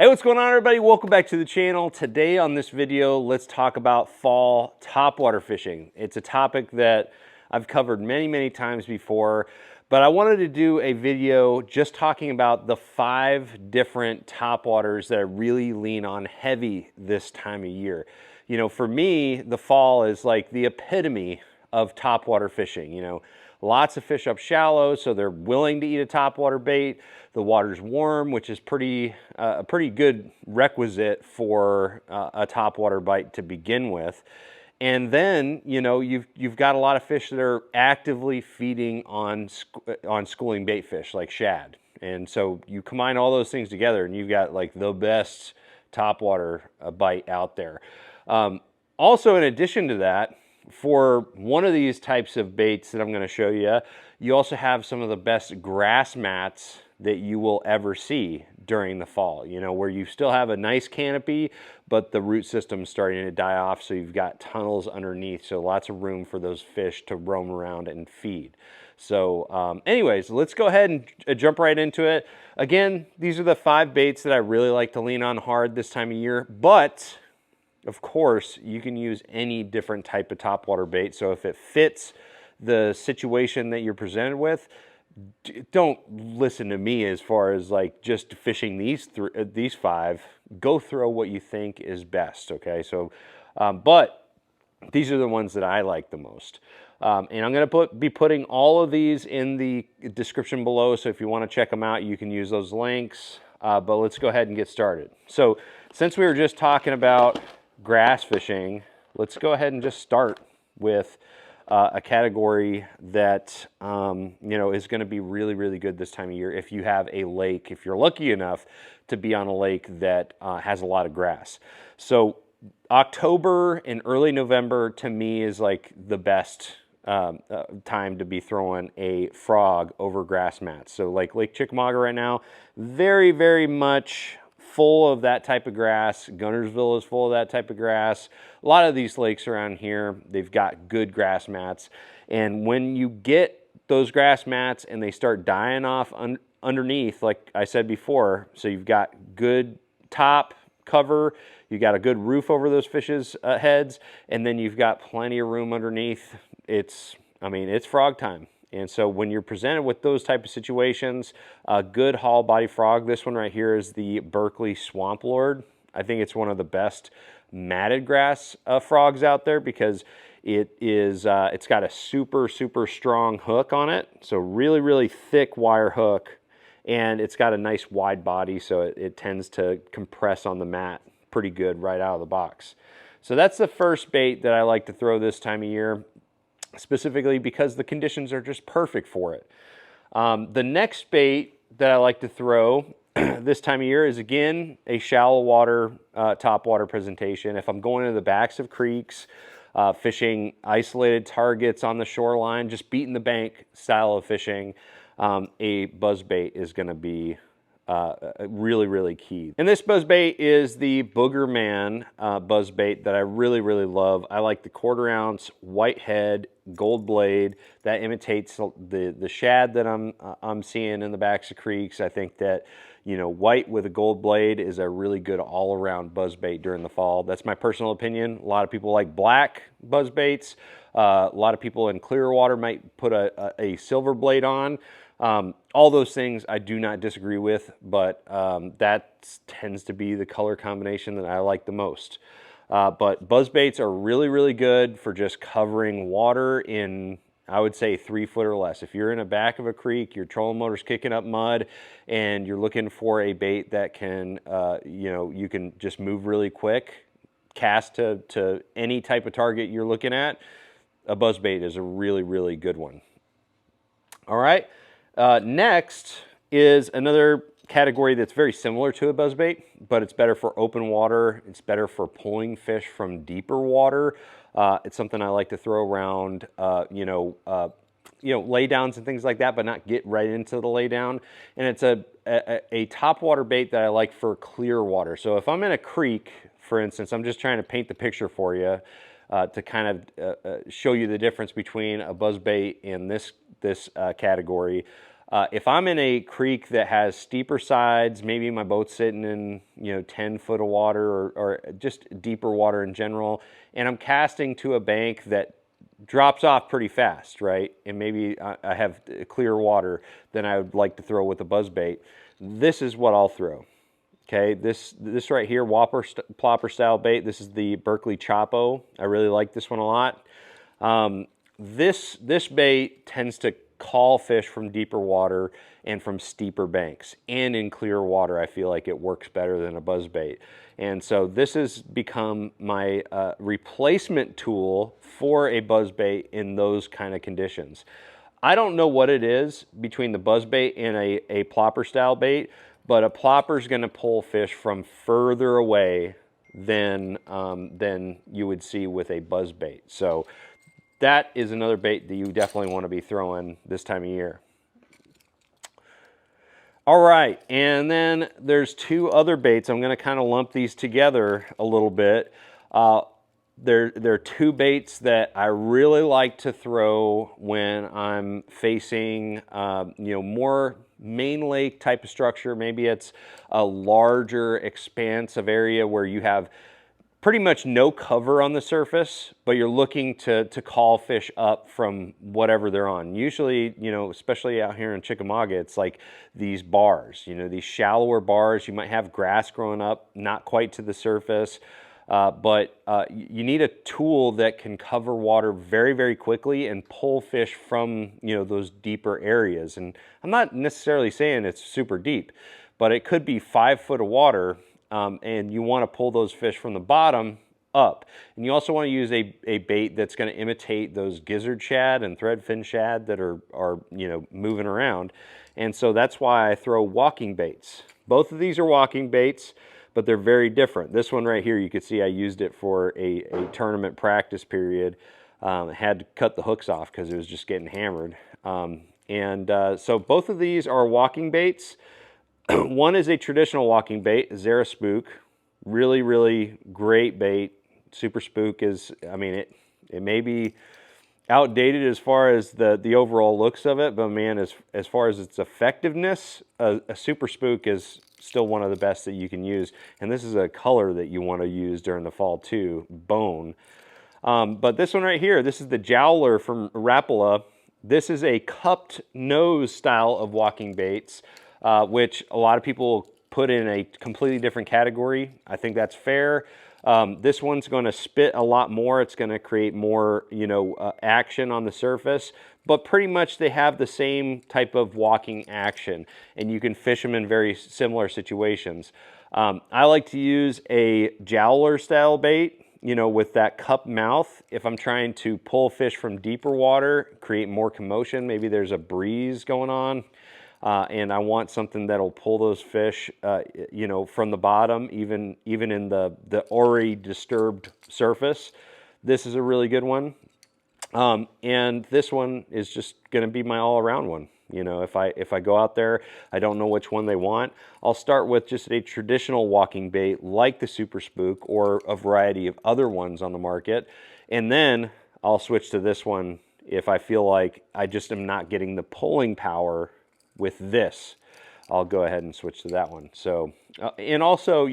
Hey, what's going on, everybody? Welcome back to the channel. Today on this video, let's talk about fall topwater fishing. It's a topic that I've covered many times before, but I wanted to do a video just talking about the 5 different topwaters that I really lean on heavy this time of year. You know, for me, the fall is like the epitome of topwater fishing. You know, lots of fish up shallow, so they're willing to eat a topwater bait. The water's warm, which is a pretty good requisite for a topwater bite to begin with. And then, you know, you've got a lot of fish that are actively feeding on schooling bait fish like shad. And so you combine all those things together and you've got like the best topwater bite out there. Also, in addition to that, for one of these types of baits that I'm going to show you, you also have some of the best grass mats that you will ever see during the fall, you know, where you still have a nice canopy, but the root system is starting to die off, so you've got tunnels underneath, so lots of room for those fish to roam around and feed. So anyways, let's go ahead and jump right into it. Again, these are the 5 baits that I really like to lean on hard this time of year, but of course, you can use any different type of topwater bait. So if it fits the situation that you're presented with, don't listen to me as far as like just fishing these 5. Go throw what you think is best, okay? So, but these are the ones that I like the most. And I'm going to be putting all of these in the description below, so if you want to check them out, you can use those links. But let's go ahead and get started. So since we were just talking about grass fishing, let's go ahead and just start with a category that you know, is going to be really good this time of year if you have a lake, if you're lucky enough to be on a lake that has a lot of grass. So October and early November to me is like the best time to be throwing a frog over grass mats. So like Lake Chickamauga right now, very much full of that type of grass. Gunnersville is full of that type of grass. A lot of these lakes around here, they've got good grass mats. And when you get those grass mats and they start dying off underneath, like I said before, so you've got good top cover, you got a good roof over those fish's heads, and then you've got plenty of room underneath. I mean, it's frog time. And so when you're presented with those type of situations, a good hollow body frog, this one right here is the Berkeley Swamp Lord. I think it's one of the best matted grass frogs out there because it's got a super strong hook on it. So really thick wire hook, and it's got a nice wide body, so it tends to compress on the mat pretty good right out of the box. So that's the first bait that I like to throw this time of year, specifically because the conditions are just perfect for it. The next bait that I like to throw this time of year is, again, a shallow water topwater presentation. If I'm going to the backs of creeks, fishing isolated targets on the shoreline, just beating the bank style of fishing, a buzzbait is going to be really key. And this buzzbait is the Boogerman buzzbait that I really love. I like the 1/4 ounce white head gold blade that imitates the shad that I'm seeing in the backs of creeks. I think that, you know, white with a gold blade is a really good all-around buzzbait during the fall. That's my personal opinion. A lot of people like black buzzbaits. A lot of people in clear water might put a silver blade on. All those things I do not disagree with, but that tends to be the color combination that I like the most. But buzzbaits are really good for just covering water in, I would say, 3 foot or less. If you're in the back of a creek, your trolling motor's kicking up mud, and you're looking for a bait that can, you know, you can just move really quick, cast to any type of target you're looking at, a buzzbait is a really good one. All right. Next is another category that's very similar to a buzzbait, but it's better for open water. It's better for pulling fish from deeper water. It's something I like to throw around, you know, lay downs and things like that, but not get right into the lay down. And it's a topwater bait that I like for clear water. So if I'm in a creek, for instance, I'm just trying to paint the picture for you to kind of show you the difference between a buzzbait and this category. If I'm in a creek that has steeper sides, maybe my boat's sitting in 10 foot of water or just deeper water in general, and I'm casting to a bank that drops off pretty fast, right? And maybe I have clear water, then I would like to throw with a buzzbait. This is what I'll throw. Okay, this right here, plopper style bait. This is the Berkeley Chapo. I really like this one a lot. This bait tends to call fish from deeper water and from steeper banks, and in clear water I feel like it works better than a buzzbait. And so this has become my replacement tool for a buzzbait in those kind of conditions. I don't know what it is between the buzzbait and a plopper style bait, but a plopper is going to pull fish from further away than you would see with a buzzbait. So that is another bait that you definitely want to be throwing this time of year. All right, and then there's two other baits. I'm going to kind of lump these together a little bit. There are two baits that I really like to throw when I'm facing more main lake type of structure. Maybe it's a larger expanse of area where you have pretty much no cover on the surface, but you're looking to call fish up from whatever they're on. Usually, especially out here in Chickamauga, it's like these bars, these shallower bars. You might have grass growing up, not quite to the surface, but you need a tool that can cover water very, very quickly and pull fish from, those deeper areas. And I'm not necessarily saying it's super deep, but it could be 5 foot of water. And you want to pull those fish from the bottom up. And you also want to use a bait that's going to imitate those gizzard shad and threadfin shad that are moving around. And so that's why I throw walking baits. Both of these are walking baits, but they're very different. This one right here, you can see I used it for a tournament practice period. I had to cut the hooks off because it was just getting hammered. So both of these are walking baits. One is a traditional walking bait, Zara Spook. Really, really great bait. Super Spook is, it may be outdated as far as the overall looks of it, but man, as far as its effectiveness, a Super Spook is still one of the best that you can use. And this is a color that you want to use during the fall too, bone. But this one right here, this is the Jowler from Rapala. This is a cupped nose style of walking baits. Which a lot of people put in a completely different category. I think that's fair. This one's going to spit a lot more. It's going to create more, action on the surface. But pretty much they have the same type of walking action, and you can fish them in very similar situations. I like to use a Jowler style bait, with that cup mouth. If I'm trying to pull fish from deeper water, create more commotion, maybe there's a breeze going on. And I want something that'll pull those fish, from the bottom, even in the already disturbed surface. This is a really good one. And this one is just going to be my all-around one. If I go out there, I don't know which one they want, I'll start with just a traditional walking bait like the Super Spook or a variety of other ones on the market. And then I'll switch to this one if I feel like I just am not getting the pulling power with this. I'll go ahead and switch to that one. So, and also,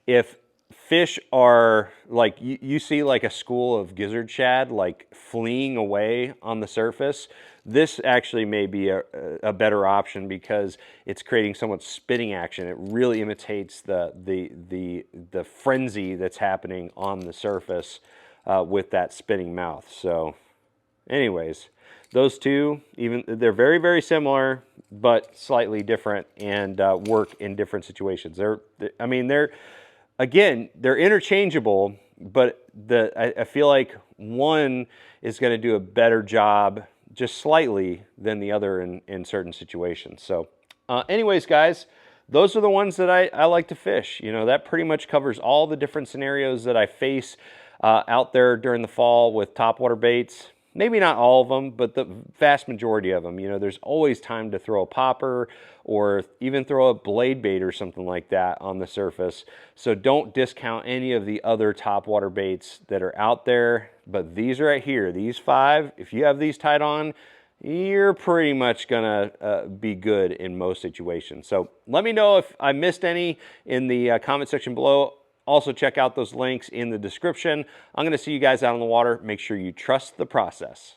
if fish are like, you see like a school of gizzard shad like fleeing away on the surface, this actually may be a better option because it's creating so much spitting action. It really imitates the frenzy that's happening on the surface with that spitting mouth. So anyways, those two, they're very, very similar, but slightly different and work in different situations. They're interchangeable, but I feel like one is going to do a better job just slightly than the other in certain situations. So anyways, guys, those are the ones that I like to fish. That pretty much covers all the different scenarios that I face out there during the fall with topwater baits. Maybe not all of them, but the vast majority of them. There's always time to throw a popper or even throw a blade bait or something like that on the surface. So don't discount any of the other topwater baits that are out there. But these right here, these 5, if you have these tied on, you're pretty much gonna be good in most situations. So let me know if I missed any in the comment section below. Also check out those links in the description. I'm gonna see you guys out on the water. Make sure you trust the process.